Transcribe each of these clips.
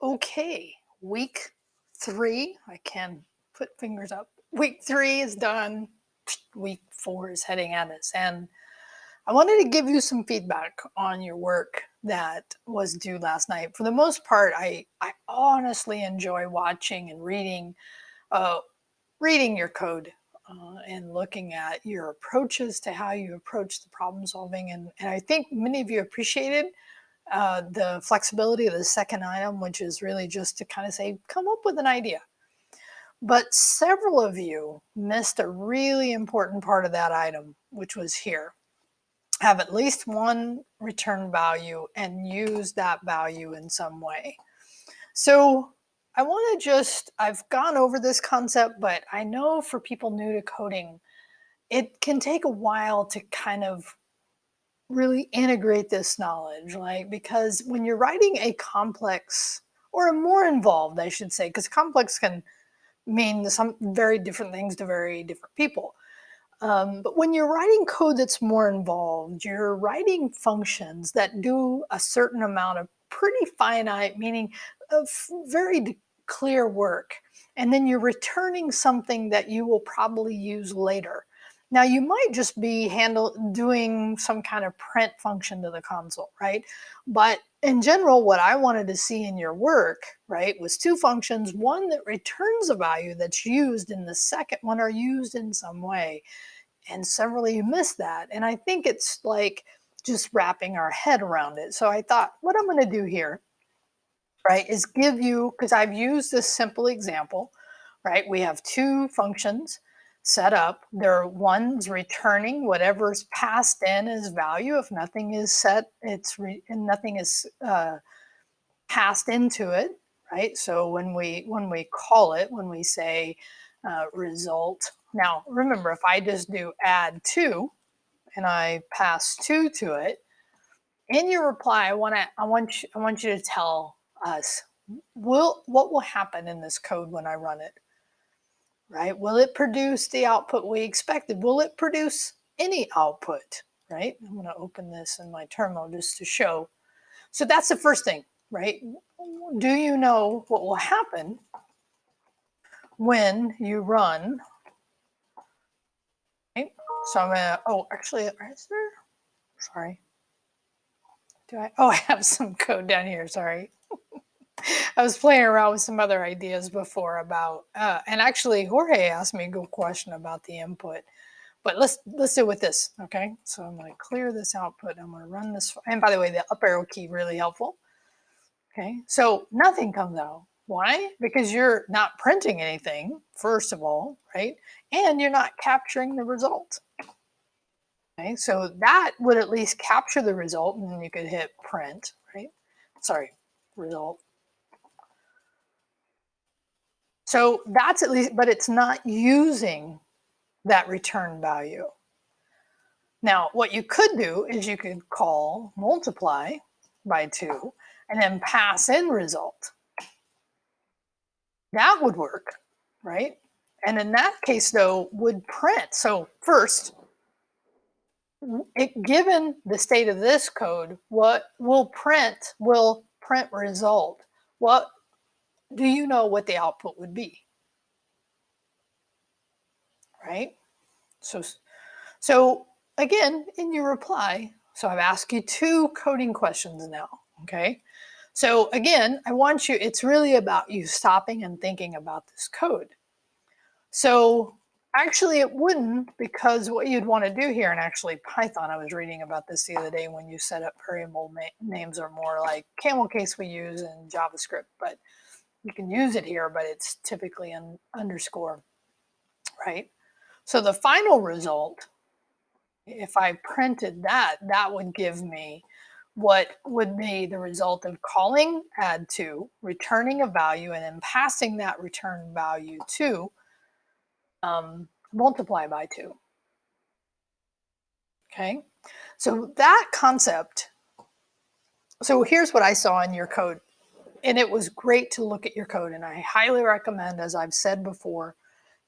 Okay, week 3, I can put fingers up. Week 3 is done. Week 4 is heading at us. And I wanted to give you some feedback on your work that was due last night. For the most part, I honestly enjoy watching and uh, reading your code and looking at your approaches to how you approach the problem solving. And I think many of you appreciated the flexibility of the second item, which is really just to kind of say, come up with an idea. But several of you missed a really important part of that item, which was here. Have at least one return value and use that value in some way. So I want to I've gone over this concept, but I know for people new to coding, it can take a while to kind of really integrate this knowledge, like, because when you're writing a complex or a more involved, I should say, because complex can mean some very different things to very different people. But when you're writing code that's more involved, you're writing functions that do a certain amount of pretty finite, meaning of very clear work. And then you're returning something that you will probably use later. Now, you might just be doing some kind of print function to the console, right? But in general, what I wanted to see in your work, right, was two functions, one that returns a value that's used in the second one or used in some way. And several of you missed that. And I think it's like just wrapping our head around it. So I thought, what I'm going to do here, right, is give you, because I've used this simple example, right? We have two functions set up. There are one's returning whatever's passed in as value. If nothing is set, and nothing is passed into it, right? So when we call it, when we say result. Now remember, if I just do add two and I pass two to it, in your reply, I want you to tell us what will happen in this code when I run it, right? Will it produce the output we expected? Will it produce any output, right? I'm going to open this in my terminal just to show. So that's the first thing, right? Do you know what will happen when you run? Right? So I'm gonna, oh, actually, is there? Sorry. Do I? Oh, I have some code down here. Sorry. I was playing around with some other ideas before about, and actually Jorge asked me a good question about the input. But let's do it with this, okay? So I'm going to clear this output. I'm going to run this. And by the way, the up arrow key really helpful. Okay, so nothing comes out. Why? Because you're not printing anything, first of all, right? And you're not capturing the result. Okay, so that would at least capture the result, and then you could hit print, right? Sorry, result. So that's at least, but it's not using that return value. Now, what you could do is you could call multiply by 2 and then pass in result. That would work, right? And in that case, though, would print. So first, given the state of this code, what will print result. What do you know what the output would be? Right? So again, in your reply, so I've asked you two coding questions now, okay? So again, it's really about you stopping and thinking about this code. So actually it wouldn't, because what you'd want to do here, and actually Python, I was reading about this the other day, when you set up variable names are more like camel case we use in JavaScript, but you can use it here, but it's typically an underscore, right? So the final result, if I printed that, that would give me what would be the result of calling add to, returning a value, and then passing that return value to multiply by 2. Okay, so that concept, so here's what I saw in your code, and it was great to look at your code, and I highly recommend, as I've said before,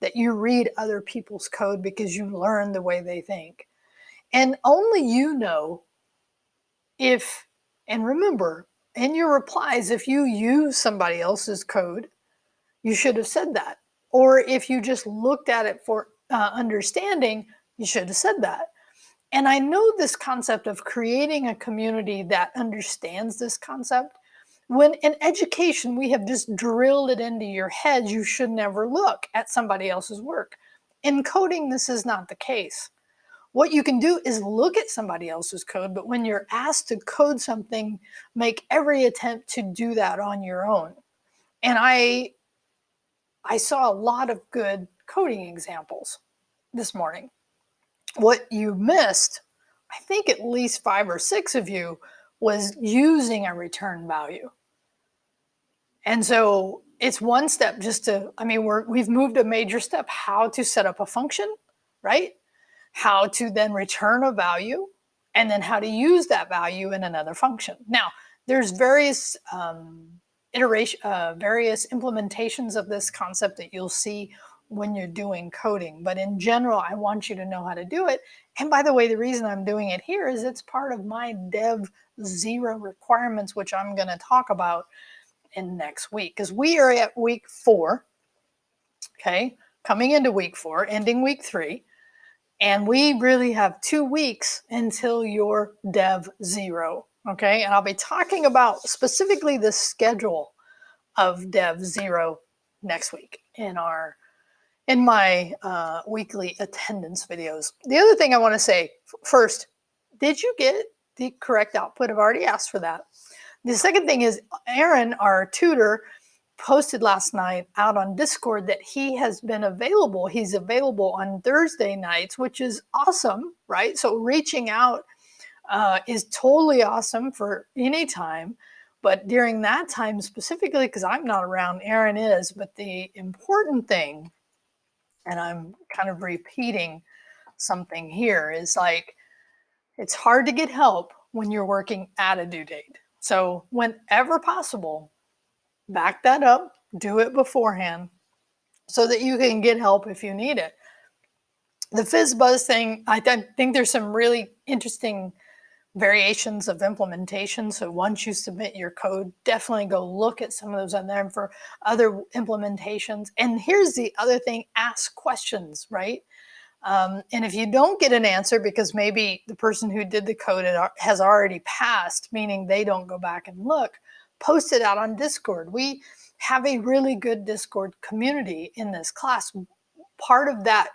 that you read other people's code because you learn the way they think. And only you know if, and remember, in your replies, if you use somebody else's code, you should have said that. Or if you just looked at it for understanding, you should have said that. And I know this concept of creating a community that understands this concept. When in education, we have just drilled it into your head, you should never look at somebody else's work. In coding, this is not the case. What you can do is look at somebody else's code, but when you're asked to code something, make every attempt to do that on your own. And I saw a lot of good coding examples this morning. What you missed, I think at least 5 or 6 of you, was using a return value. And so it's one step just to, I mean, we've moved a major step, how to set up a function, right? How to then return a value, and then how to use that value in another function. Now, there's various various implementations of this concept that you'll see when you're doing coding. But in general, I want you to know how to do it. And by the way, the reason I'm doing it here is it's part of my Dev Zero requirements, which I'm going to talk about in next week, because we are at week 4, okay, coming into week 4, ending week 3. And we really have 2 weeks until your Dev Zero, okay? And I'll be talking about specifically the schedule of Dev Zero next week in my weekly attendance videos. The other thing I want to say first, did you get the correct output? I've already asked for that. The second thing is Aaron, our tutor, posted last night out on Discord that he has been available. He's available on Thursday nights, which is awesome, right? So reaching out is totally awesome for any time. But during that time specifically, because I'm not around, Aaron is. But the important thing, and I'm kind of repeating something here, is like it's hard to get help when you're working at a due date. So whenever possible, back that up, do it beforehand so that you can get help if you need it. The FizzBuzz thing, I think there's some really interesting variations of implementation. So once you submit your code, definitely go look at some of those on there and for other implementations. And here's the other thing, ask questions, right? And if you don't get an answer because maybe the person who did the code has already passed, meaning they don't go back and look, post it out on Discord. We have a really good Discord community in this class. Part of that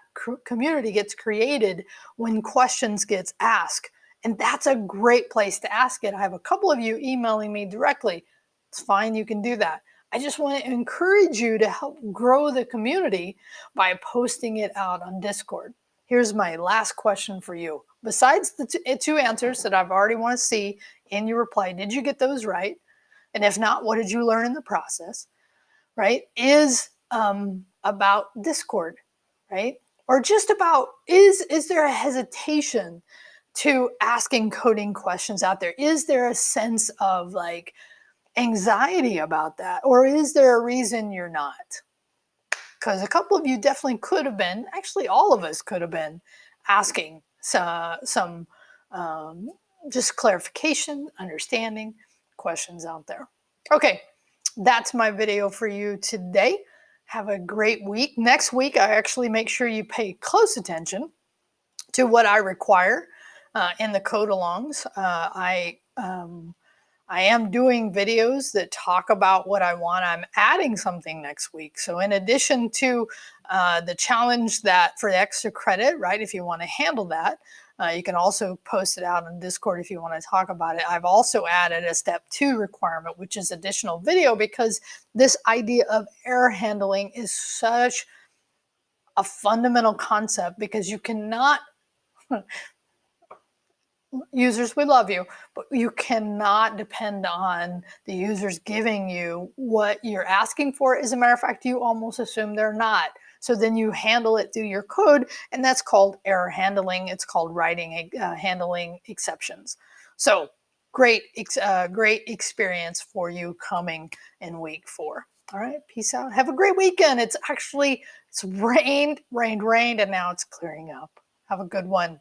community gets created when questions gets asked. And that's a great place to ask it. I have a couple of you emailing me directly. It's fine, you can do that. I just want to encourage you to help grow the community by posting it out on Discord. Here's my last question for you. Besides the two answers that I've already want to see in your reply, did you get those right? And if not, what did you learn in the process, right? Is about Discord, right? Or just about, is there a hesitation to asking coding questions out there? Is there a sense of like anxiety about that? Or is there a reason you're not? Because a couple of you definitely could have been, actually all of us could have been asking some just clarification, understanding questions out there. Okay, that's my video for you today. Have a great week. Next week, I actually make sure you pay close attention to what I require in the code alongs. I am doing videos that talk about what I want. I'm adding something next week. So in addition to the challenge that for the extra credit, right, if you want to handle that, you can also post it out on Discord if you want to talk about it. I've also added a step 2 requirement, which is additional video, because this idea of error handling is such a fundamental concept, because you cannot users, we love you, but you cannot depend on the users giving you what you're asking for. As a matter of fact, you almost assume they're not. So then you handle it through your code, and that's called error handling. It's called handling exceptions. So great experience for you coming in week 4. All right, peace out. Have a great weekend. It's rained, and now it's clearing up. Have a good one.